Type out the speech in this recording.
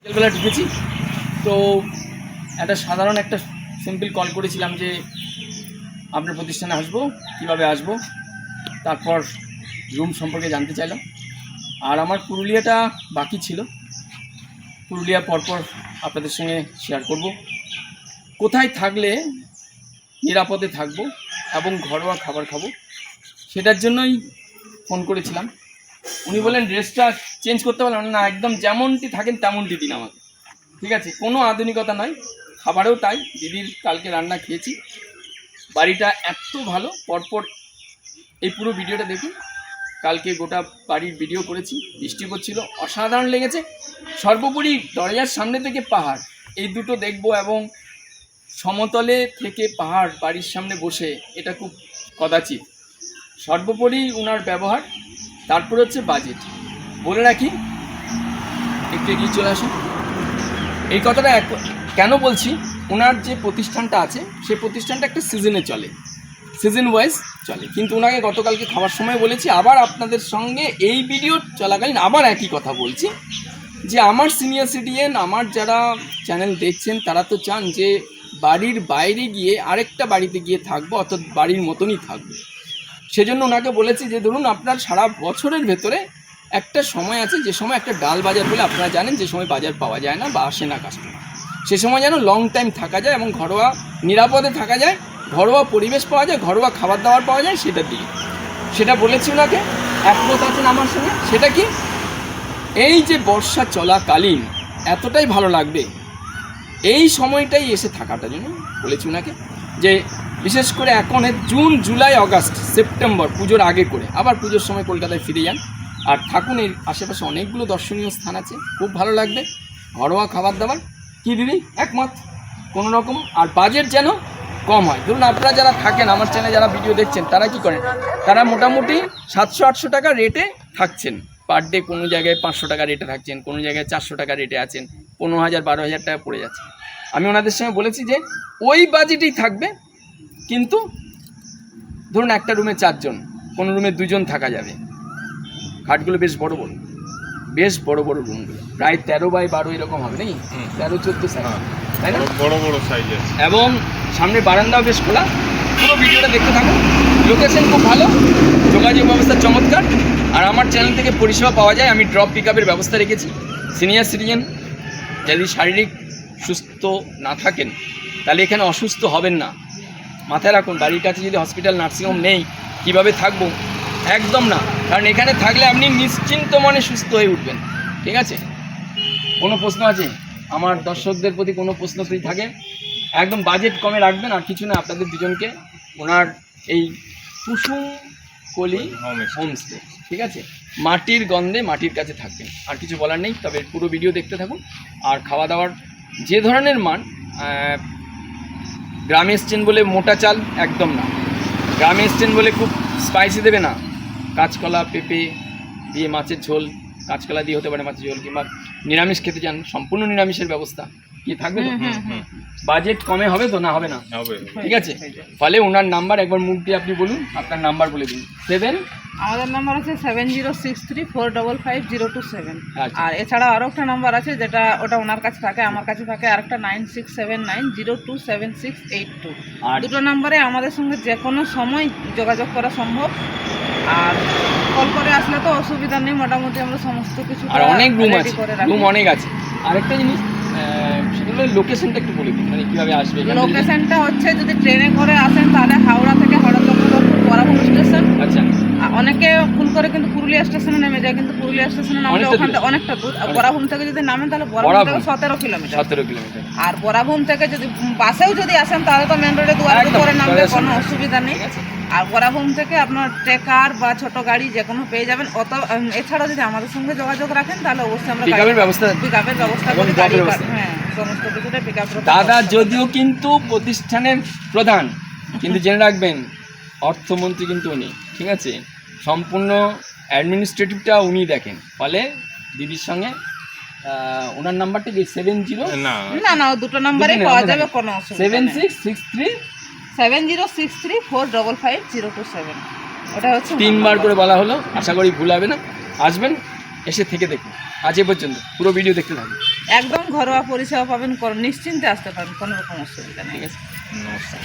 বিকেলবেলা ঢুকেছি তো একটা সাধারণ একটা সিম্পল কল করেছিলাম যে আপনার প্রতিষ্ঠানে আসবো, কীভাবে আসবো, তারপর রুম সম্পর্কে জানতে চাইলাম। আর আমার পুরুলিয়াটা বাকি ছিল, পুরুলিয়া পরপর আপনাদের সঙ্গে শেয়ার করব, কোথায় থাকলে নিরাপদে থাকবো এবং ঘরোয়া খাবার খাবো, সেটার জন্যই ফোন করেছিলাম। উনি বললেন ড্রেসটা চেঞ্জ করতে পারলাম না, একদম যেমনটি থাকেন তেমনটি দিন আমাকে, ঠিক আছে, কোনো আধুনিকতা নয়। খাবারেও তাই, দিদির কালকে রান্না খেয়েছি, বাড়িটা এত ভালো। পরপর এই পুরো ভিডিওটা দেখুন, কালকে গোটা বাড়ির ভিডিও করেছি, বৃষ্টি পড়ছিল, অসাধারণ লেগেছে। সর্বোপরি দরজার সামনে থেকে পাহাড়, এই দুটো দেখবো এবং সমতলে থেকে পাহাড় বাড়ির সামনে বসে, এটা খুব কদাচিৎ। সর্বোপরি ওনার ব্যবহার, তারপর হচ্ছে বাজেট। বলে রাখি, একটু এগিয়ে চলে আসুন। এই কথাটা কেন বলছি, ওনার যে প্রতিষ্ঠানটা আছে সেই প্রতিষ্ঠানটা একটা সিজনে চলে, সিজন ওয়াইজ চলে। কিন্তু ওনাকে গতকালকে খাওয়ার সময় বলেছি, আবার আপনাদের সঙ্গে এই ভিডিও চলাকালীন আবার একই কথা বলছি যে আমার সিনিয়র সিটিজেন, আমার যারা চ্যানেল দেখছেন, তারা তো চান যে বাড়ির বাইরে গিয়ে আরেকটা বাড়িতে গিয়ে থাকবো, অর্থাৎ বাড়ির মতনই থাকবো। সেজন্য ওনাকে বলেছি যে ধরুন আপনার সারা বছরের ভেতরে একটা সময় আছে, যে সময় একটা ডাল বাজার বলে আপনারা জানেন, যে সময় বাজার পাওয়া যায় না বা আসে না কাস্টমার, সে সময় যেন লং টাইম থাকা যায় এবং ঘরোয়া নিরাপদে থাকা যায়, ঘরোয়া পরিবেশ পাওয়া যায়, ঘরোয়া খাবার দাবার পাওয়া যায়, সেটা দিয়ে সেটা বলেছি ওনাকে। একমত আছেন আমার সঙ্গে। সেটা কি, এই যে বর্ষা চলাকালীন এতটাই ভালো লাগবে, এই সময়টাই এসে থাকাটা জন্য বলেছি ওনাকে, যে বিশেষ করে এখন জুন, জুলাই, আগস্ট, সেপ্টেম্বর, পুজোর আগে করে আবার পুজোর সময় কলকাতায় ফিরে যান আর থাকুন। এর আশেপাশে অনেকগুলো দর্শনীয় স্থান আছে, খুব ভালো লাগবে, ঘরোয়া খাবার দাবার। কি দিদি একমত কোনো রকম? আর বাজেট যেন কম হয়। ধরুন আপনারা যারা থাকেন আমার চ্যানেলে, যারা ভিডিও দেখছেন, তারা কি করেন, তারা মোটামুটি 700-800 টাকা রেটে থাকছেন পার ডে, কোনো জায়গায় 500 টাকা রেটে থাকছেন, কোনো জায়গায় 400 টাকা রেটে আছেন, 15,000-12,000 টাকা পড়ে যাচ্ছে। আমি ওনাদের সঙ্গে বলেছি যে ওই বাজেটেই থাকবে, কিন্তু ধরুন একটা রুমে 4 জন, কোনো রুমে 2 জন থাকা যাবে। খাটগুলো বেশ বড় বড়, বেশ বড় বড় রুমগুলো, প্রায় 13x12 এরকম হবে নাকি, 13-14 সাইজ, তাই না, বড় বড় সাইজ আছে। এবং সামনে বারান্দাও বেশ খোলা। পুরো ভিডিওটা দেখতে থাকুন। লোকেশন খুব ভালো, যোগাযোগ ব্যবস্থা চমৎকার। আর আমার চ্যানেল থেকে পরিষেবা পাওয়া যায়, আমি ড্রপ পিক আপের ব্যবস্থা রেখেছি। সিনিয়র সিটিজেন যদি শারীরিক সুস্থ না থাকেন, তাহলে এখানে অসুস্থ হবেন না, মাথায় রাখুন। বাড়ির কাছে যদি হসপিটাল, নার্সিংহোম নেই, কীভাবে থাকবো? একদম না, কারণ এখানে থাকলে আপনি নিশ্চিন্ত মনে সুস্থ হয়ে উঠবেন, ঠিক আছে? কোনো প্রশ্ন আছে আমার দর্শকদের প্রতি? কোনো প্রশ্ন যদি থাকে একদম বাজেট কমে রাখবেন। আর কিছু না, আপনাদের দুজনকে ওনার এই কুসুম কলি হোমস্টে, ঠিক আছে, মাটির গন্ধে মাটির কাছে থাকবেন, আর কিছু বলার নেই। তবে পুরো ভিডিও দেখতে থাকুন। আর খাওয়া দাওয়ার যে ধরনের মান, গ্রামে এসছেন বলে মোটা চাল একদম না, গ্রামে এসছেন বলে খুব স্পাইসি দেবে না। কাঁচকলা, পেঁপে দিয়ে মাছের ঝোল, কাঁচকলা দিয়ে হতে পারে মাছের ঝোল, কিংবা নিরামিষ খেতে চান, সম্পূর্ণ নিরামিষের ব্যবস্থা কি থাকবে তো? বাজেট কমে হবে তো, না হবে না? হবে, ঠিক আছে। ফলে ওনার নাম্বার একবার মুখ দিয়ে আপনি বলুন, আপনার নাম্বার বলে দিন। আমাদের নাম্বার আছে 7063455027। আচ্ছা। আর এছাড়া আরও একটা নাম্বার আছে, যেটা ওটা ওনার কাছে থাকে, আমার কাছে থাকে আরেকটা 9679027682। আর দুটো নাম্বারে আমাদের সঙ্গে যে কোনো সময় যোগাযোগ করা সম্ভব। আর কল করে আসলে তো অসুবিধা নেই, মোটামুটি আমরা সমস্ত কিছু আর অনেক রুম ready আছে, করে রাখি। রুম অনেক আছে। আরেকটা জিনিস, সেটা হলো লোকেশনটা একটু বলে দিন, মানে কীভাবে আসবে। লোকেশনটা হচ্ছে, যদি ট্রেনে করে আসেন তাহলে হাওড়া থেকে হরচন্দ্রপুর বরাভূম স্টেশন। আচ্ছা। অনেকে ভুল করে কিন্তু পুরুলিয়া স্টেশনে নেমে যায়, কিন্তু পুরুলিয়া স্টেশনে নামলে ওখান থেকে অনেকটা দূর। বরাভূম থেকে যদি নামেন তাহলে বরাভূম থেকে 17 কিলোমিটার। 17 কিলোমিটার। আর বরাভূম থেকে যদি বাসেও যদি আসেন তাহলে তো মেন রোডে দুয়ারে করে নামলে কোনো অসুবিধা নেই। আর বরাভূম থেকে আপনার ট্রেকার বা ছোট গাড়ি যে কোনো পেয়ে যাবেন। এছাড়াও যদি আমাদের সঙ্গে যোগাযোগ রাখেন তাহলে অবশ্যই আমরা পিকআপের ব্যবস্থা করি, হ্যাঁ, সমস্ত কিছুতে পিকআপ। দাদা যদিও কিন্তু প্রতিষ্ঠানের প্রধান, কিন্তু জেনে রাখবেন অর্থমন্ত্রী কিন্তু উনি, ঠিক আছে, সম্পূর্ণ অ্যাডমিনিস্ট্রেটিভটা উনি দেখেন। ফলে দিদির সঙ্গে ওনার নাম্বারটা কি 70? না, দুটো নাম্বারে পাওয়া যাবে, কোনো অসুবিধা নেই। 7663455027। ওটা হচ্ছে 3বার করে বলা হলো, আশা করি ভুল হবে না। আসবেন, এসে থেকে দেখুন। আজ এ পর্যন্ত পুরো ভিডিও দেখতে থাকুন। একদম ঘরোয়া পরিষেবা পাবেন, নিশ্চিন্তে আসতে পারেন, কোনো রকম অসুবিধা নেই। ঠিক আছে, নমস্কার।